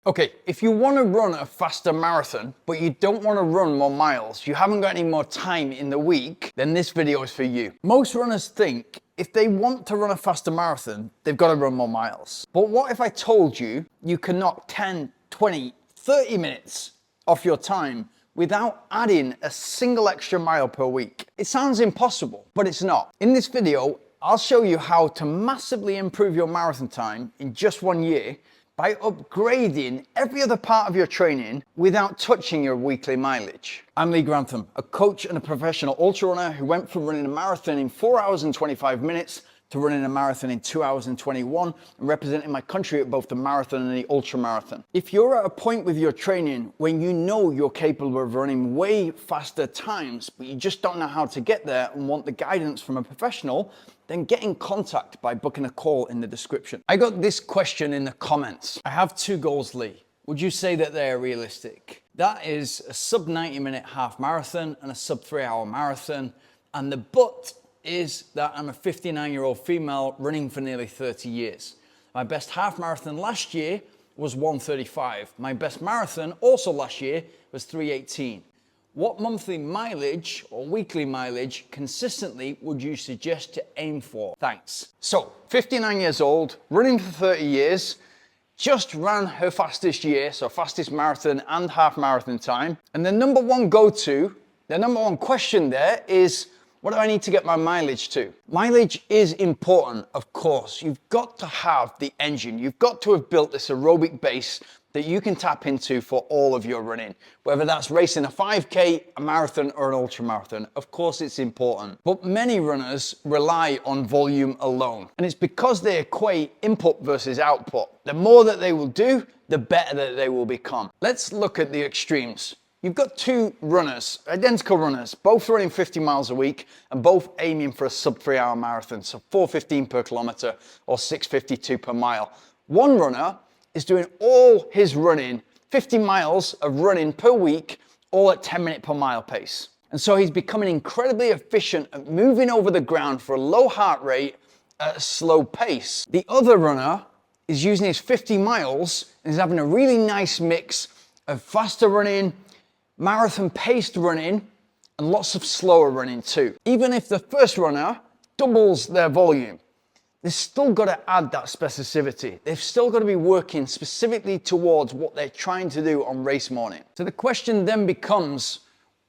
Okay, if you want to run a faster marathon, but you don't want to run more miles, you haven't got any more time in the week, then this video is for you. Most runners think if they want to run a faster marathon, they've got to run more miles. But what if I told you you can knock 10, 20, 30 minutes off your time without adding a single extra mile per week? It sounds impossible, but it's not. In this video, I'll show you how to massively improve your marathon time in just 1 year by upgrading every other part of your training without touching your weekly mileage. I'm Grantham, a coach and a professional ultra runner who went from running a marathon in 4 hours and 25 minutes to running a marathon in 2 hours and 21 and representing my country at both the marathon and the ultra marathon. If you're at a point with your training when you know you're capable of running way faster times, but you just don't know how to get there and want the guidance from a professional, then get in contact by booking a call in the description. I got this question in the comments. I have 2 goals, Lee. Would you say that they are realistic? That is a sub 90-minute half marathon and a sub 3-hour marathon. And the but is that I'm a 59-year-old female running for nearly 30 years. My best half marathon last year was 1:35. My best marathon also last year was 3:18. What monthly mileage or weekly mileage consistently would you suggest to aim for? Thanks. So, 59 years old, running for 30 years, just ran her fastest year, so fastest marathon and half marathon time. And the number one question there is, what do I need to get my mileage to? Mileage is important, of course. You've got to have the engine. You've got to have built this aerobic base that you can tap into for all of your running, whether that's racing a 5K, a marathon, or an ultra marathon. Of course, it's important, but many runners rely on volume alone, and it's because they equate input versus output. The more that they will do, the better that they will become. Let's look at the extremes. You've got 2 runners, identical runners, both running 50 miles a week and both aiming for a sub 3-hour marathon, so 4:15 per kilometer or 6:52 per mile. One runner is doing all his running, 50 miles of running per week, all at 10-minute per mile pace. And so he's becoming incredibly efficient at moving over the ground for a low heart rate at a slow pace. The other runner is using his 50 miles and is having a really nice mix of faster running, marathon paced running, and lots of slower running too. Even if the first runner doubles their volume, they've still got to add that specificity. They've still got to be working specifically towards what they're trying to do on race morning. So the question then becomes,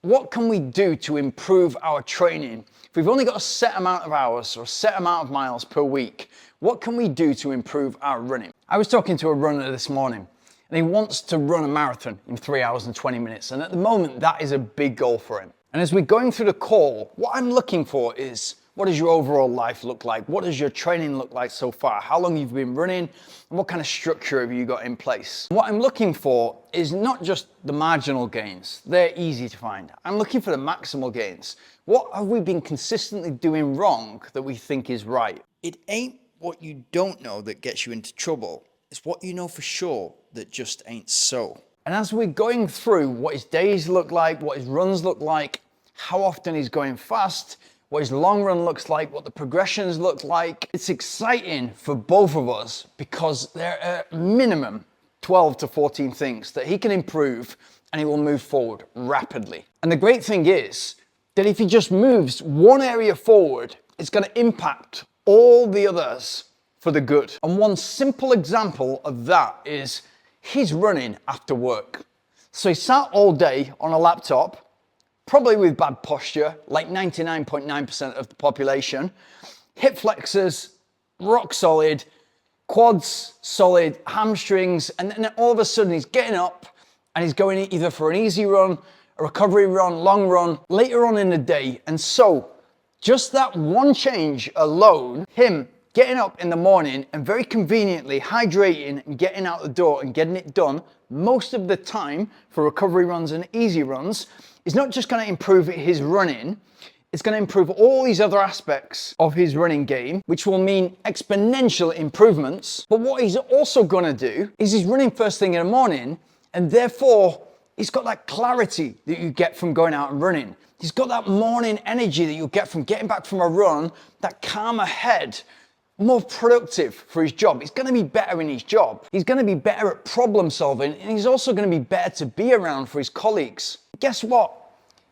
what can we do to improve our training? If we've only got a set amount of hours or a set amount of miles per week, what can we do to improve our running? I was talking to a runner this morning, and he wants to run a marathon in 3 hours and 20 minutes. And at the moment, that is a big goal for him. And as we're going through the call, what I'm looking for is, what does your overall life look like? What does your training look like so far? How long you've been running? And what kind of structure have you got in place? What I'm looking for is not just the marginal gains. They're easy to find. I'm looking for the maximal gains. What have we been consistently doing wrong that we think is right? It ain't what you don't know that gets you into trouble. It's what you know for sure that just ain't so. And as we're going through what his days look like, what his runs look like, how often he's going fast, what his long run looks like, what the progressions look like, it's exciting for both of us because there are minimum 12 to 14 things that he can improve and he will move forward rapidly. And the great thing is that if he just moves one area forward, it's going to impact all the others for the good. And one simple example of that is he's running after work. So he sat all day on a laptop, probably with bad posture, like 99.9% of the population. Hip flexors, rock solid, quads solid, hamstrings, and then all of a sudden he's getting up and he's going either for an easy run, a recovery run, long run, later on in the day. And so just that one change alone, him getting up in the morning and very conveniently hydrating and getting out the door and getting it done most of the time for recovery runs and easy runs, is not just going to improve his running, it's going to improve all these other aspects of his running game, which will mean exponential improvements. But what he's also going to do is he's running first thing in the morning, and therefore he's got that clarity that you get from going out and running. He's got that morning energy that you'll get from getting back from a run, that calmer head, more productive for his job. He's going to be better in his job. He's going to be better at problem solving, and he's also going to be better to be around for his colleagues. Guess what?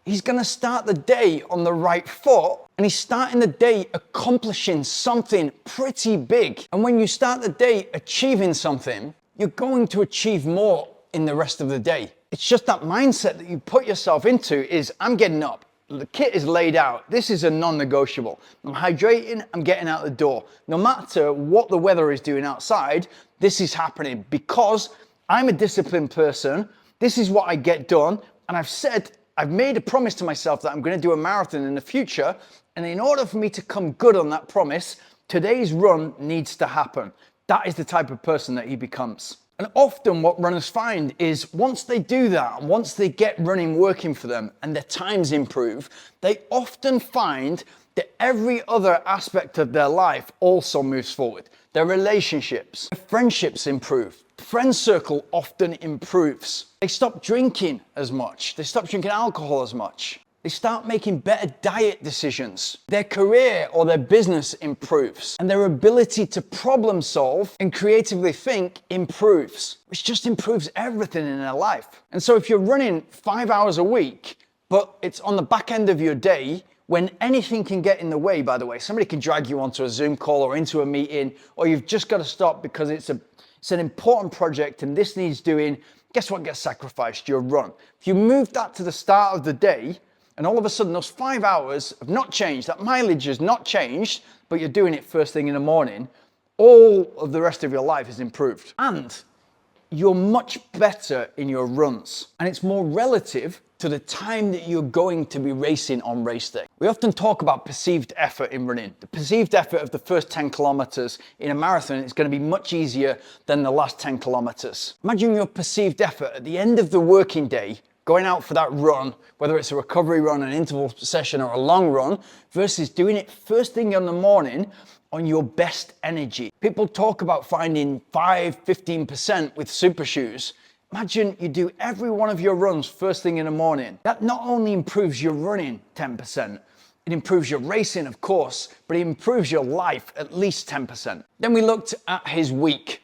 He's going to start the day on the right foot, and he's starting the day accomplishing something pretty big. And when you start the day achieving something, you're going to achieve more in the rest of the day. It's just that mindset that you put yourself into is, I'm getting up. The kit is laid out. This is a non-negotiable. I'm hydrating, I'm getting out the door. No matter what the weather is doing outside, this is happening because I'm a disciplined person. This is what I get done. And I've made a promise to myself that I'm going to do a marathon in the future. And in order for me to come good on that promise, today's run needs to happen. That is the type of person that he becomes. And often what runners find is once they do that, and once they get running working for them and their times improve, they often find that every other aspect of their life also moves forward. Their relationships, their friendships improve. The friend circle often improves. They stop drinking as much. They stop drinking alcohol as much. They start making better diet decisions. Their career or their business improves. And their ability to problem solve and creatively think improves, which just improves everything in their life. And so if you're running 5 hours a week, but it's on the back end of your day, when anything can get in the way, by the way, somebody can drag you onto a Zoom call or into a meeting, or you've just got to stop because it's an important project and this needs doing, guess what gets sacrificed? Your run. If you move that to the start of the day, and all of a sudden those 5 hours have not changed, that mileage has not changed, but you're doing it first thing in the morning, all of the rest of your life is improved. And you're much better in your runs. And it's more relative to the time that you're going to be racing on race day. We often talk about perceived effort in running. The perceived effort of the first 10 kilometers in a marathon is going to be much easier than the last 10 kilometers. Imagine your perceived effort at the end of the working day, going out for that run, whether it's a recovery run, an interval session, or a long run, versus doing it first thing in the morning on your best energy. People talk about finding 5-15% with super shoes. Imagine you do every one of your runs first thing in the morning. That not only improves your running 10%, it improves your racing, of course, but it improves your life at least 10%. Then we looked at his week,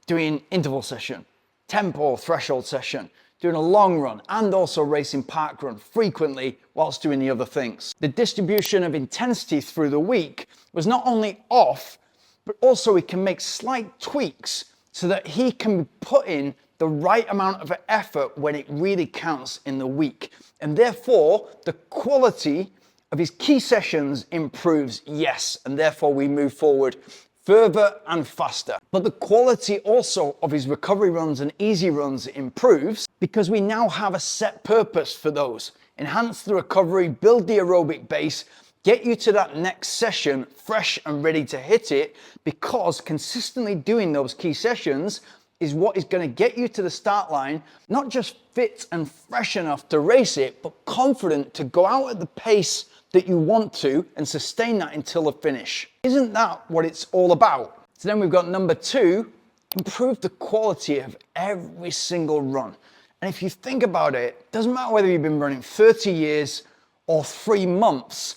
doing interval session, tempo threshold session, doing a long run, and also racing park run frequently whilst doing the other things. The distribution of intensity through the week was not only off, but also he can make slight tweaks so that he can put in the right amount of effort when it really counts in the week. And therefore, the quality of his key sessions improves, yes, and therefore we move forward further and faster. But the quality also of his recovery runs and easy runs improves because we now have a set purpose for those. Enhance the recovery, build the aerobic base, get you to that next session fresh and ready to hit it, because consistently doing those key sessions is what is going to get you to the start line, not just fit and fresh enough to race it, but confident to go out at the pace that you want to and sustain that until the finish. Isn't that what it's all about? So then we've got number 2, improve the quality of every single run. And if you think about it, it doesn't matter whether you've been running 30 years or 3 months,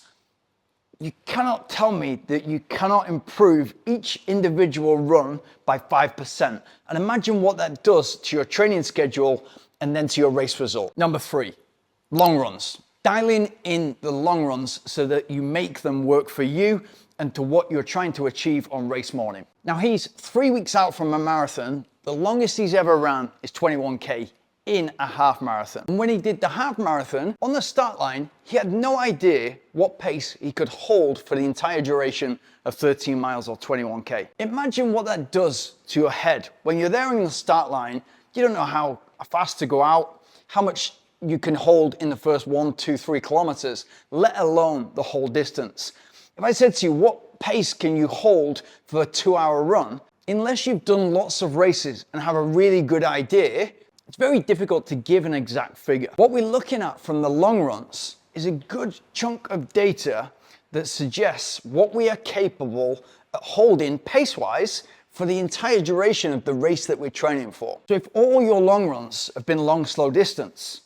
you cannot tell me that you cannot improve each individual run by 5%. And imagine what that does to your training schedule and then to your race result. Number 3, long runs. Dialing in the long runs so that you make them work for you and to what you're trying to achieve on race morning. Now he's 3 weeks out from a marathon. The longest he's ever ran is 21K in a half marathon. And when he did the half marathon, on the start line, he had no idea what pace he could hold for the entire duration of 13 miles or 21K. Imagine what that does to your head. When you're there in the start line, you don't know how fast to go out, how much you can hold in the first 1, 2, 3 kilometers, let alone the whole distance. If I said to you, what pace can you hold for a 2-hour run? Unless you've done lots of races and have a really good idea, it's very difficult to give an exact figure. What we're looking at from the long runs is a good chunk of data that suggests what we are capable of holding pace-wise for the entire duration of the race that we're training for. So if all your long runs have been long, slow distance,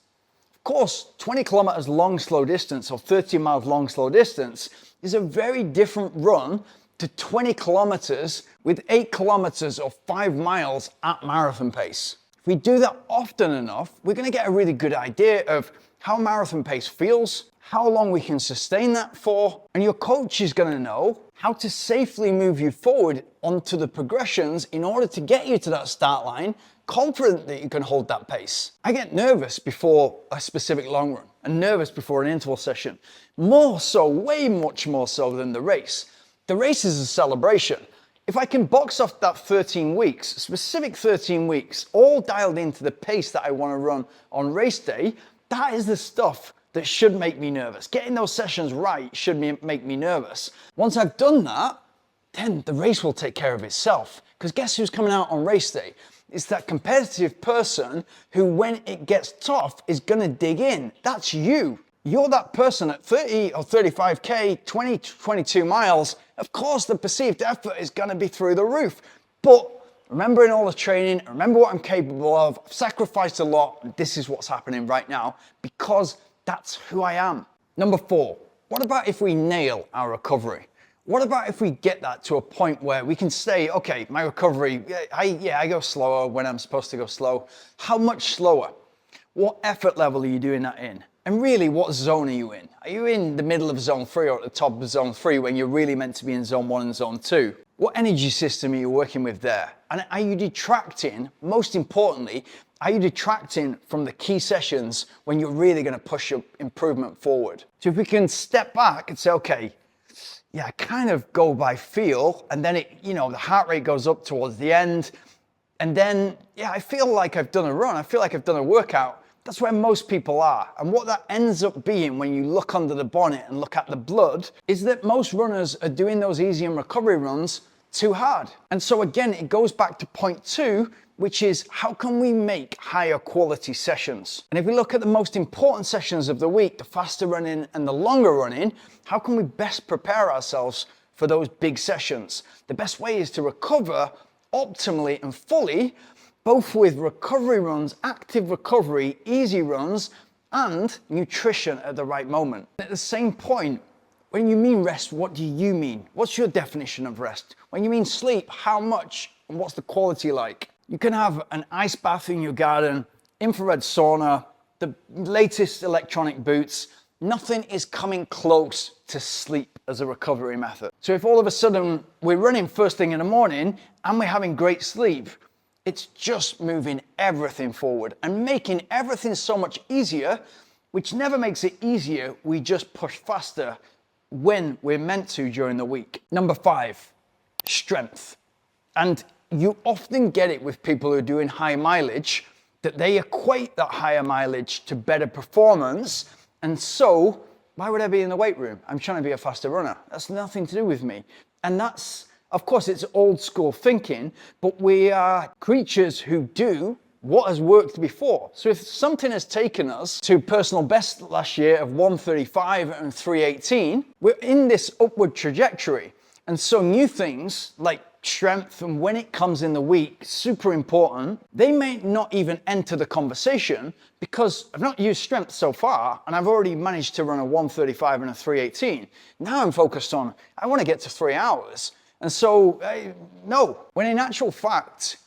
of course, 20 kilometers long, slow distance or 30 miles long, slow distance is a very different run to 20 kilometers with 8 kilometers or 5 miles at marathon pace. If we do that often enough, we're going to get a really good idea of how marathon pace feels, how long we can sustain that for, and your coach is going to know how to safely move you forward onto the progressions in order to get you to that start line, confident that you can hold that pace. I get nervous before a specific long run and nervous before an interval session. More so, way much more so than the race. The race is a celebration. If I can box off that 13 weeks, specific 13 weeks, all dialed into the pace that I want to run on race day, that is the stuff that should make me nervous. Getting those sessions right should make me nervous. Once I've done that, then the race will take care of itself. Because guess who's coming out on race day? It's that competitive person who, when it gets tough, is gonna dig in. That's you. You're that person at 30 or 35K, 20 to 22 miles. Of course, the perceived effort is gonna be through the roof. But remembering all the training, remember what I'm capable of, I've sacrificed a lot, and this is what's happening right now because that's who I am. Number 4, what about if we nail our recovery? What about if we get that to a point where we can say, okay, my recovery, I go slower when I'm supposed to go slow. How much slower? What effort level are you doing that in? And really, what zone are you in? Are you in the middle of zone 3 or at the top of zone 3 when you're really meant to be in zone 1 and zone 2? What energy system are you working with there? And are you detracting, most importantly, are you detracting from the key sessions when you're really going to push your improvement forward? So if we can step back and say, okay, I kind of go by feel, and then the heart rate goes up towards the end, and then, I feel like I've done a run, I feel like I've done a workout. That's where most people are. And what that ends up being when you look under the bonnet and look at the blood is that most runners are doing those easy and recovery runs too hard. And so again, it goes back to point 2, which is how can we make higher quality sessions? And if we look at the most important sessions of the week, the faster running and the longer running, how can we best prepare ourselves for those big sessions? The best way is to recover optimally and fully, both with recovery runs, active recovery, easy runs, and nutrition at the right moment. At the same point, when you mean rest, what do you mean? What's your definition of rest? When you mean sleep, how much and what's the quality like? You can have an ice bath in your garden, infrared sauna, the latest electronic boots. Nothing is coming close to sleep as a recovery method. So if all of a sudden we're running first thing in the morning and we're having great sleep, it's just moving everything forward and making everything so much easier, which never makes it easier. We just push faster when we're meant to during the week. Number 5, strength. And you often get it with people who are doing high mileage, that they equate that higher mileage to better performance. And so, why would I be in the weight room? I'm trying to be a faster runner. That's nothing to do with me. And that's, of course, it's old school thinking, but we are creatures who do what has worked before. So if something has taken us to personal best last year of 135 and 318, we're in this upward trajectory. And so new things like strength, and when it comes in the week, super important. They may not even enter the conversation because I've not used strength so far and I've already managed to run a 135 and a 318. Now I'm focused on, I want to get to 3 hours. And so, no, when in actual fact,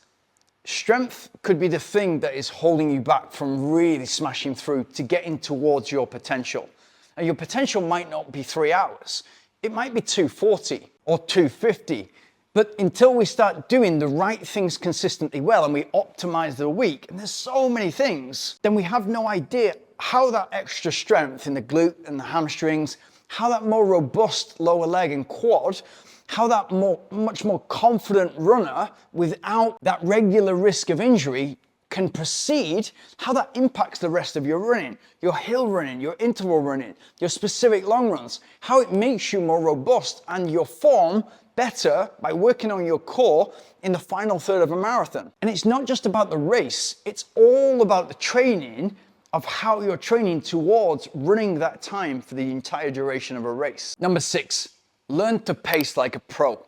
strength could be the thing that is holding you back from really smashing through to getting towards your potential. And your potential might not be 3 hours. It might be 240 or 250. But until we start doing the right things consistently well and we optimize the week, and there's so many things, then we have no idea how that extra strength in the glute and the hamstrings, how that more robust lower leg and quad, how that much more confident runner without that regular risk of injury can proceed, how that impacts the rest of your running, your hill running, your interval running, your specific long runs, how it makes you more robust and your form better by working on your core in the final third of a marathon. And it's not just about the race, it's all about the training of how you're training towards running that time for the entire duration of a race. Number 6, learn to pace like a pro.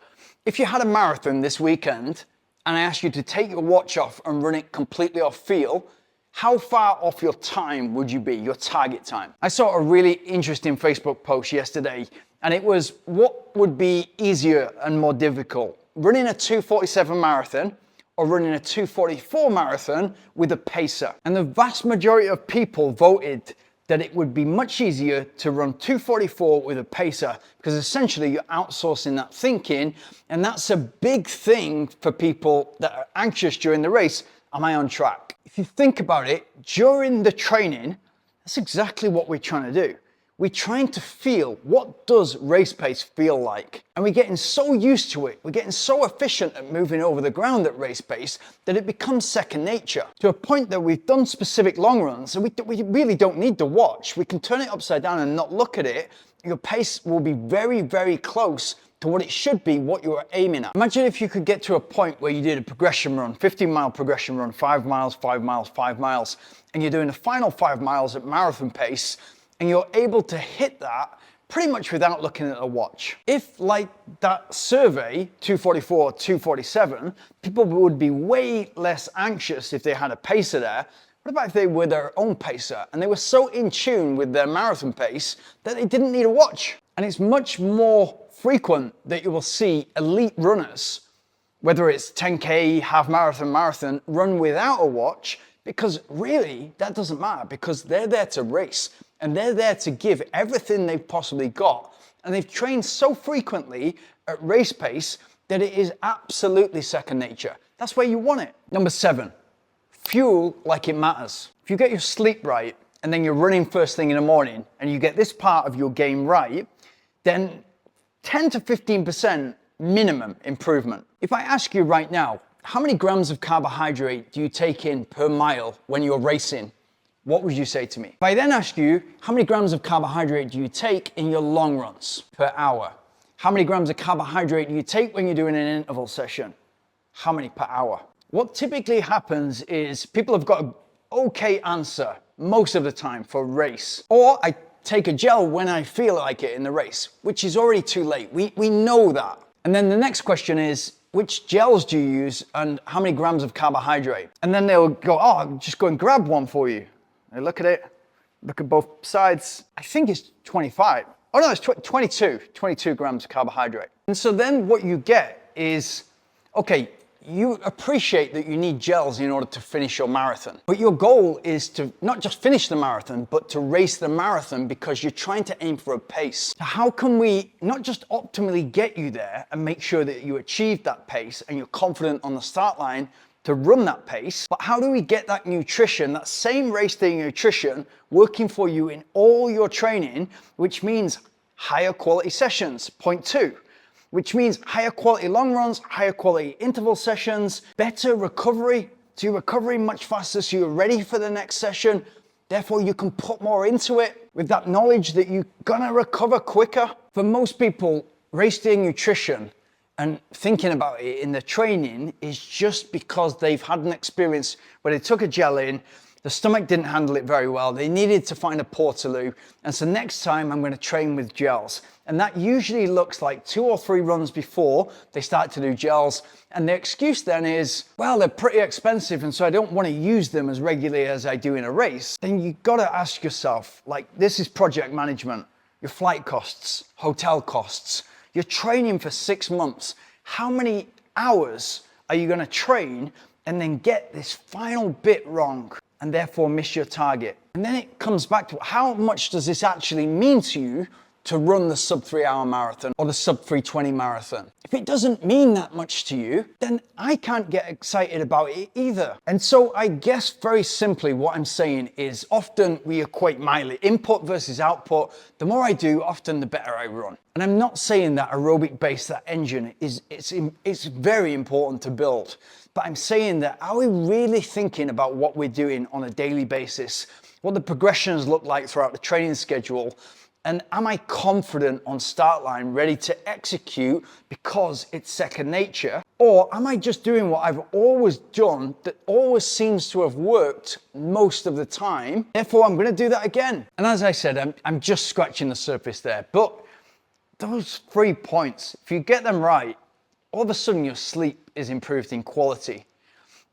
If you had a marathon this weekend and I asked you to take your watch off and run it completely off feel, how far off your time would you be, your target time? I saw a really interesting Facebook post yesterday, and it was what would be easier and more difficult, running a 2:47 marathon or running a 2:44 marathon with a pacer. And the vast majority of people voted that it would be much easier to run 2:44 with a pacer, because essentially you're outsourcing that thinking, and that's a big thing for people that are anxious during the race. Am I on track? If you think about it, during the training, that's exactly what we're trying to do. We're trying to feel, what does race pace feel like? And we're getting so used to it, we're getting so efficient at moving over the ground at race pace that it becomes second nature, to a point that we've done specific long runs and we really don't need to watch. We can turn it upside down and not look at it. Your pace will be very, very close to what it should be, what you are aiming at. Imagine if you could get to a point where you did a progression run, 15-mile progression run, 5 miles, 5 miles, 5 miles, and you're doing the final 5 miles at marathon pace, and you're able to hit that pretty much without looking at a watch. If, like that survey, 2:44, 2:47, people would be way less anxious if they had a pacer there. What about if they were their own pacer and they were so in tune with their marathon pace that they didn't need a watch? And it's much more frequent that you will see elite runners, whether it's 10K, half marathon, marathon, run without a watch, because really that doesn't matter, because they're there to race and they're there to give everything they've possibly got. And they've trained so frequently at race pace that it is absolutely second nature. That's where you want it. Number 7, fuel like it matters. If you get your sleep right and then you're running first thing in the morning and you get this part of your game right, then 10 to 15% minimum improvement. If I ask you right now, how many grams of carbohydrate do you take in per mile when you're racing? What would you say to me? If I then ask you, how many grams of carbohydrate do you take in your long runs per hour? How many grams of carbohydrate do you take when you're doing an interval session? How many per hour? What typically happens is people have got an okay answer most of the time for race. Or I take a gel when I feel like it in the race, which is already too late. We know that. And then the next question is, which gels do you use and how many grams of carbohydrate? And then they'll go, oh, I'll just go and grab one for you. I look at it, look at both sides. I think it's 25. Oh no, it's 22 grams of carbohydrate. And so then what you get is, okay, you appreciate that you need gels in order to finish your marathon. But your goal is to not just finish the marathon, but to race the marathon, because you're trying to aim for a pace. So how can we not just optimally get you there and make sure that you achieve that pace and you're confident on the start line to run that pace, but how do we get that nutrition, that same race day nutrition, working for you in all your training, which means higher quality sessions, point 2. Which means higher quality long runs, higher quality interval sessions, better recovery. So you're recovering much faster, so you're ready for the next session. Therefore, you can put more into it with that knowledge that you're gonna recover quicker. For most people, race day nutrition and thinking about it in the training is just because they've had an experience where they took a gel in, the stomach didn't handle it very well. They needed to find a portaloo. And so next time I'm going to train with gels. And that usually looks like 2 or 3 runs before they start to do gels. And the excuse then is, well, they're pretty expensive, and so I don't want to use them as regularly as I do in a race. Then you've got to ask yourself, like, this is project management, your flight costs, hotel costs. You're training for 6 months. How many hours are you going to train and then get this final bit wrong and therefore miss your target? And then it comes back to, how much does this actually mean to you to run the sub 3 hour marathon or the sub 3:20 marathon? If it doesn't mean that much to you, then I can't get excited about it either. And so I guess very simply what I'm saying is, often we equate mileage, input versus output. The more I do, often the better I run. And I'm not saying that aerobic base, that engine, it's very important to build. But I'm saying that, are we really thinking about what we're doing on a daily basis? What the progressions look like throughout the training schedule? And am I confident on start line, ready to execute because it's second nature? Or am I just doing what I've always done that always seems to have worked most of the time? Therefore, I'm going to do that again. And as I said, I'm just scratching the surface there. But those 3 points, if you get them right, all of a sudden your sleep is improved in quality.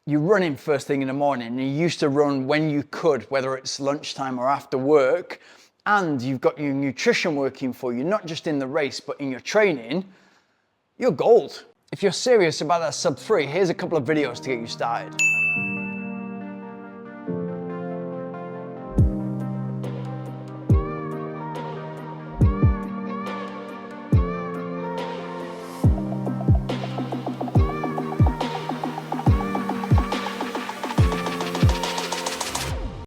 you're running first thing in the morning and you used to run when you could, whether it's lunchtime or after work, and you've got your nutrition working for you, not just in the race, but in your training, you're gold. If you're serious about that sub 3, here's a couple of videos to get you started.